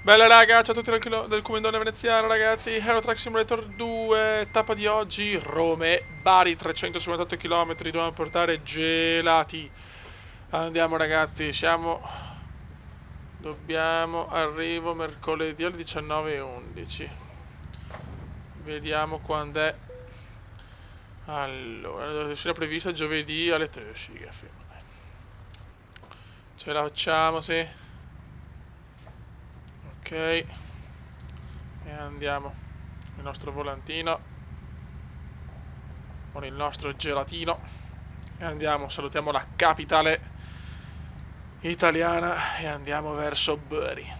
Bella raga, ciao a tutti del Comendone Veneziano ragazzi, Euro Truck Simulator 2, tappa di oggi, Rome, Bari, 358 km, dobbiamo portare gelati. Andiamo ragazzi, arrivo mercoledì alle 19:11. Vediamo quando è. Allora, la sessione prevista giovedì alle 13, che ce la facciamo, sì. Ok, e andiamo. Il nostro volantino con il nostro gelatino e andiamo, salutiamo la capitale italiana e andiamo verso Bari.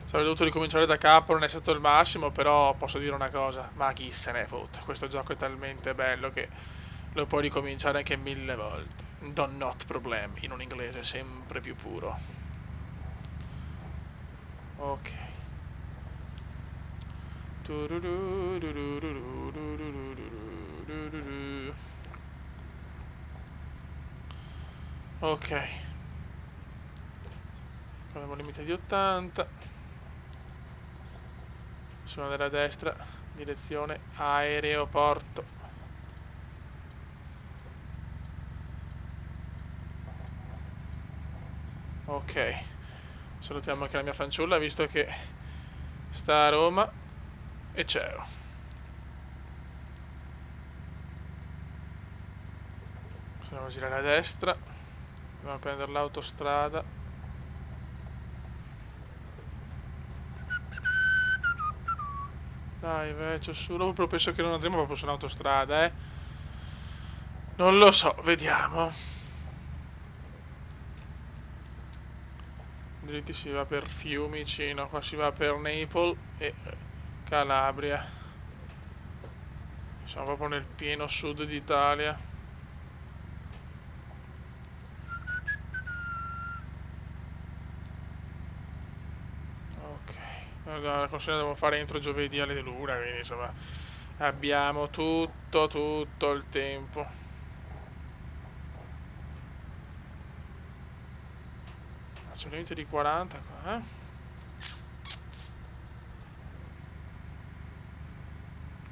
Sarebbe dovuto ricominciare da capo, non è stato il massimo, però posso dire una cosa, ma chi se ne fotte, questo gioco è talmente bello che lo puoi ricominciare anche 1000 volte. Do not problem, in un inglese sempre più puro. Ok. Ok. Abbiamo un limite di 80. Possiamo andare a destra, direzione aeroporto. Ok. Salutiamo anche la mia fanciulla, visto che sta a Roma. E ciao. Possiamo girare a destra. Dobbiamo prendere l'autostrada. Dai, vecchio, su. Dopo penso che non andremo proprio su un'autostrada, eh. Non lo so, vediamo. Dritti si va per Fiumicino, qua si va per Naples e Calabria. Siamo proprio nel pieno sud d'Italia. Ok. La consegna devo fare entro giovedì alle 1, quindi insomma abbiamo tutto il tempo. C'è un limite di 40 qua, eh?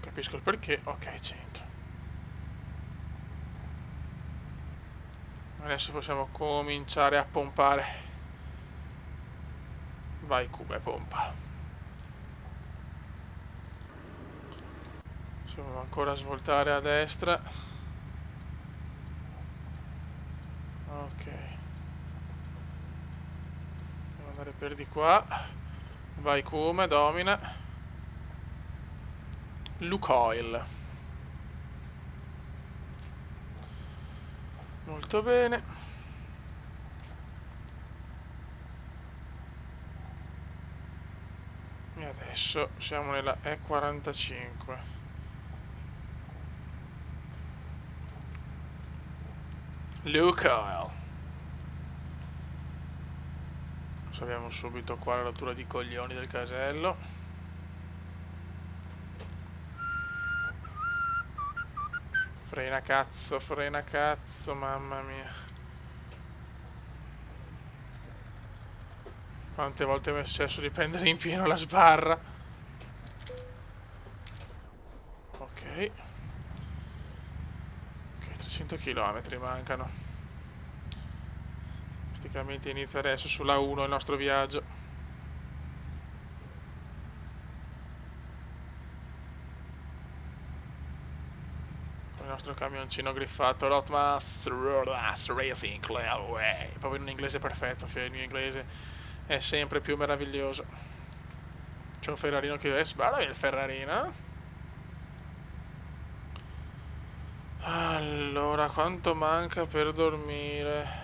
Capisco il perché. Ok, centro. Adesso possiamo cominciare a pompare. Vai Cuba e pompa. Dobbiamo ancora svoltare a destra. Ok. Devo andare per di qua. Vai Cuba, domina. Lukoil. Molto bene. E adesso siamo nella E45. Lukoil. Sappiamo subito qua la rottura di coglioni del casello. Frena cazzo, mamma mia. Quante volte mi è successo di prendere in pieno la sbarra. Ok. Ok, 300 km mancano. Praticamente inizia adesso sulla 1 il nostro viaggio. Il nostro camioncino griffato Rotmas Racing Clearway. Proprio in un inglese perfetto, il mio inglese è sempre più meraviglioso. C'è un Ferrarino che spara il Ferrarino. Allora, quanto manca per dormire?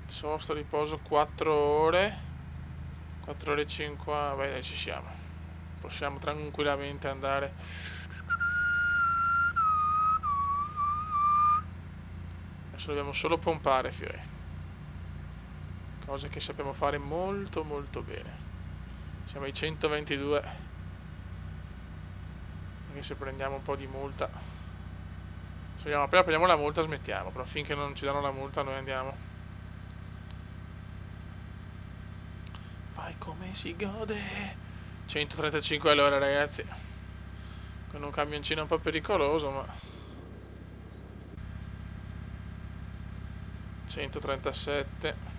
Sosta, riposo 4 ore. 4 ore e 50. Beh, dai, ci siamo. Possiamo tranquillamente andare. Adesso dobbiamo solo pompare, fioi. Cosa che sappiamo fare molto bene. Siamo ai 122. Anche se prendiamo un po' di multa. Se vogliamo appena prendiamo la multa smettiamo, però finché non ci danno la multa noi andiamo. Vai come si gode. 135 all'ora ragazzi. Con un camioncino un po' pericoloso ma... 137.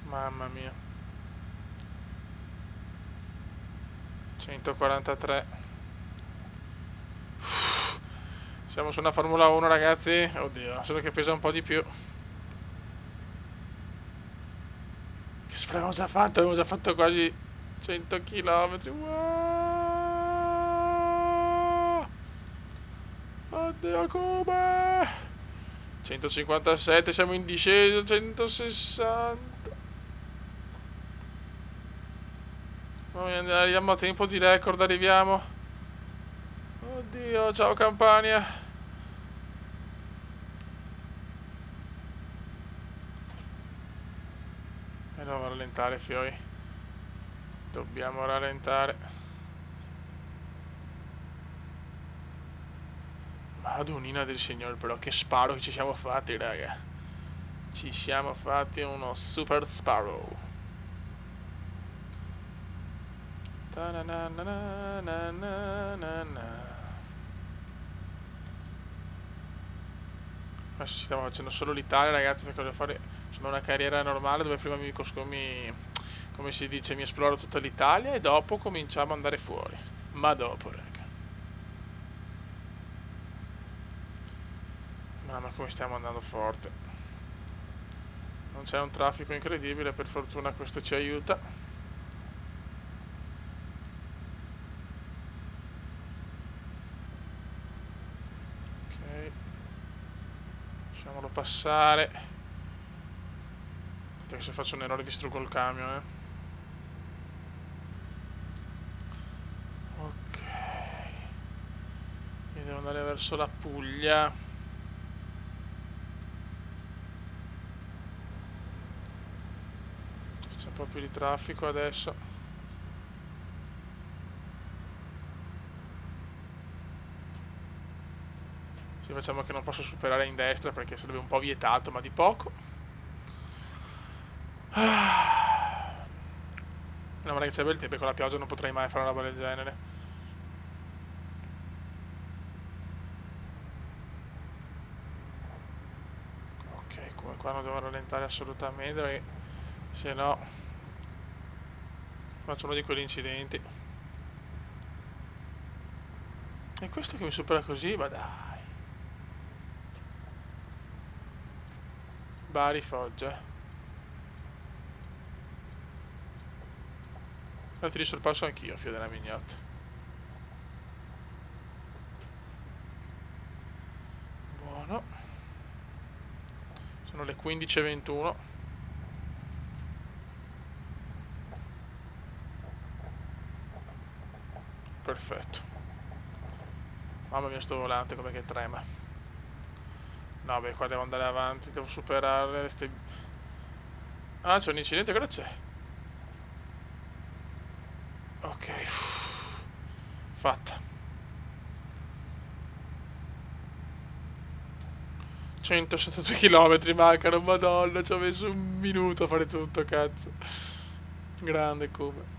Mamma mia. 143. Siamo su una Formula 1 ragazzi. Oddio, solo che pesa un po' di più. Che abbiamo già fatto? Abbiamo già fatto quasi 100 km. Wow! Oddio come? 157, siamo in discesa. 160. Arriviamo a tempo di record, arriviamo. Oddio, ciao Campania. E dobbiamo rallentare, fioi. Dobbiamo rallentare. Madonnina del Signore, però che sparo che ci siamo fatti, raga. Ci siamo fatti uno super sparo. Adesso ci stiamo facendo solo l'Italia ragazzi, perché voglio fare una carriera normale dove prima come si dice, mi esploro tutta l'Italia e dopo cominciamo ad andare fuori. Ma dopo raga. Mamma come stiamo andando forte. Non c'è un traffico incredibile, per fortuna questo ci aiuta. Ok. Lasciamolo passare. Perché se faccio un errore distruggo il camion, Ok. Io devo andare verso la Puglia. C'è un po' più di traffico adesso. Sì, facciamo che non posso superare in destra perché sarebbe un po' vietato, ma di poco. No, ma che c'è bel tempo e con la pioggia non potrei mai fare una roba del genere. Ok, come qua non devo rallentare assolutamente perché se no faccio uno di quegli incidenti. E questo che mi supera così, ma dai. Bari Foggia. Ti risorpasso anch'io, figlio della mignotta. Buono. Sono le 15:21. Perfetto. Mamma mia sto volante come che trema. No beh, qua devo andare avanti, devo superare queste... Ah, c'è un incidente, cosa c'è? Ok. Fatta. 162 km mancano, madonna, ci ho messo un minuto a fare tutto, cazzo. Grande come.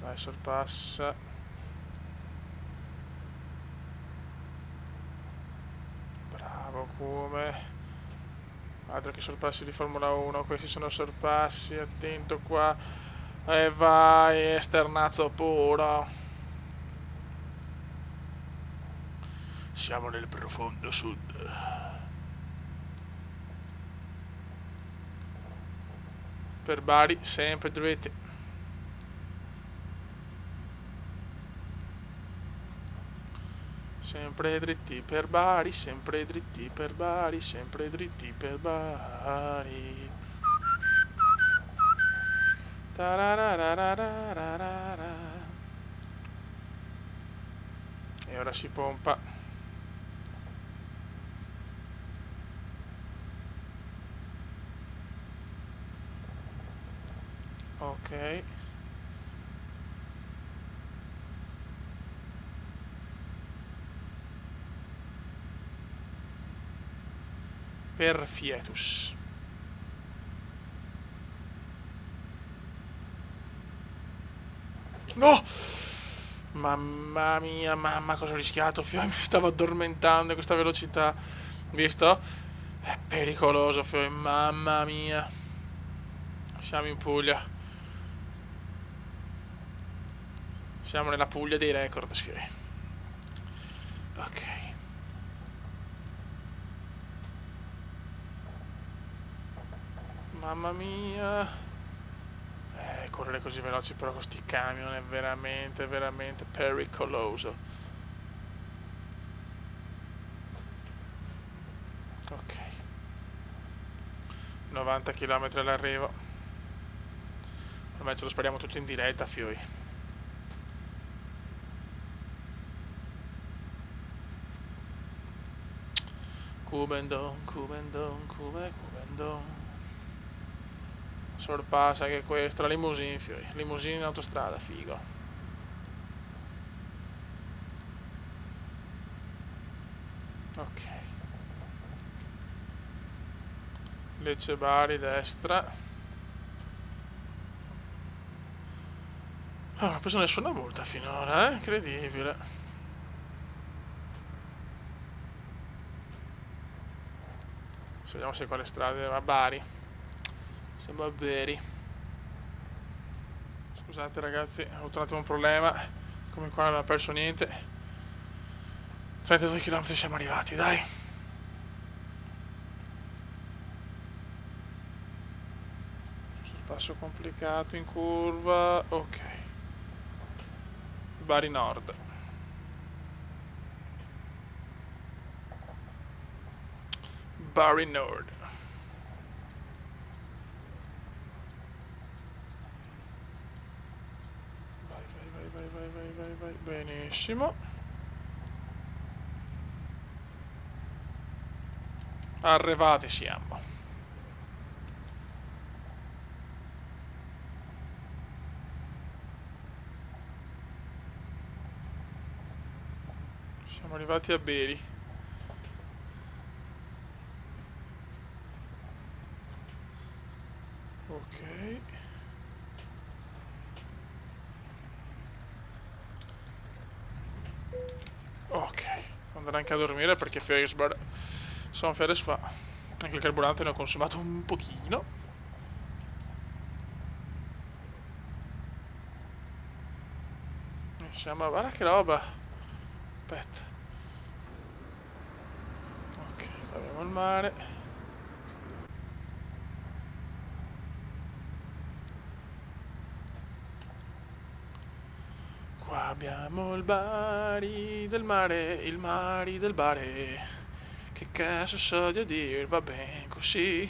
Dai, sorpassa. Bravo come. Altro che sorpassi di Formula 1, questi sono sorpassi, attento qua. E vai, esternazzo puro. Siamo nel profondo sud. Per Bari, sempre dritti. Sempre dritti per Bari, sempre dritti per Bari, sempre dritti per Bari. Tararararararara. E ora si pompa. Ok. Perfietus. No! Mamma mia, mamma, cosa ho rischiato? Mi stavo addormentando a questa velocità. Visto? È pericoloso, mamma mia. Siamo in Puglia. Siamo nella Puglia dei record, Fiori. Ok. Mamma mia. Correre così veloci però con sti camion è veramente, veramente pericoloso. Ok. 90 km all'arrivo. Ormai ce lo spariamo tutti in diretta, Fiori. Cubendon, Cubendon, Cubendon. Sorpassa anche questo, la limousine, Fiori. Limousine in autostrada, figo. Ok. Lecce Bari, destra. Non ho preso nessuna multa finora, incredibile. Vediamo se qua le strade a Bari. Siamo a Bari. Scusate ragazzi, ho avuto un attimo un problema. Come qua non abbiamo perso niente. 32 km siamo arrivati, dai. Passo complicato in curva. Ok. Bari Nord. Bari Nord. Vai. Benissimo. Arrivati siamo. Siamo arrivati a Beri. Ok. Ok. Andrò anche a dormire perché Ferrisbar sono Ferris fa. Anche il carburante ne ho consumato un pochino. Siamo, guarda che roba. Aspetta. Ok, qua abbiamo il mare. Qua abbiamo il Bari del mare, il mari del Bari. Che cazzo so di dire, va bene così.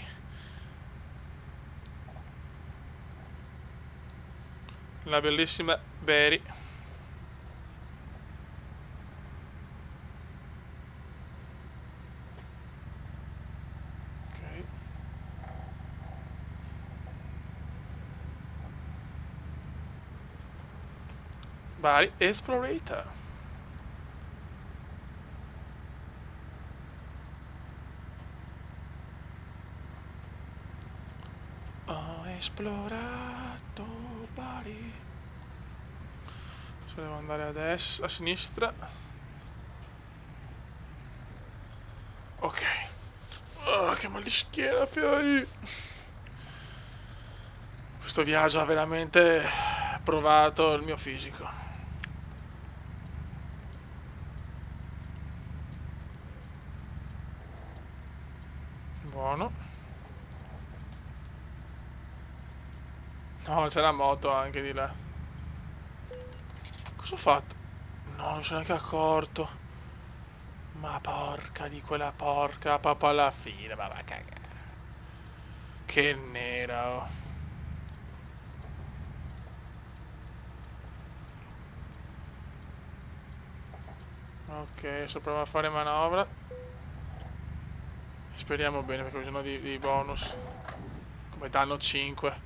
La bellissima Beri. Ok. Bari Explorator. Ho esplorato Bari. Se devo andare a destra, a sinistra. Ok. Oh, che mal di schiena, fioi. Questo viaggio ha veramente provato il mio fisico. Buono. No, c'è la moto anche di là. Cosa ho fatto? No, non sono neanche accorto. Ma porca di quella porca, proprio alla fine, ma va a cagare. Che nero. Ok, adesso proviamo a fare manovra. Speriamo bene perché ho bisogno di bonus. Come danno 5.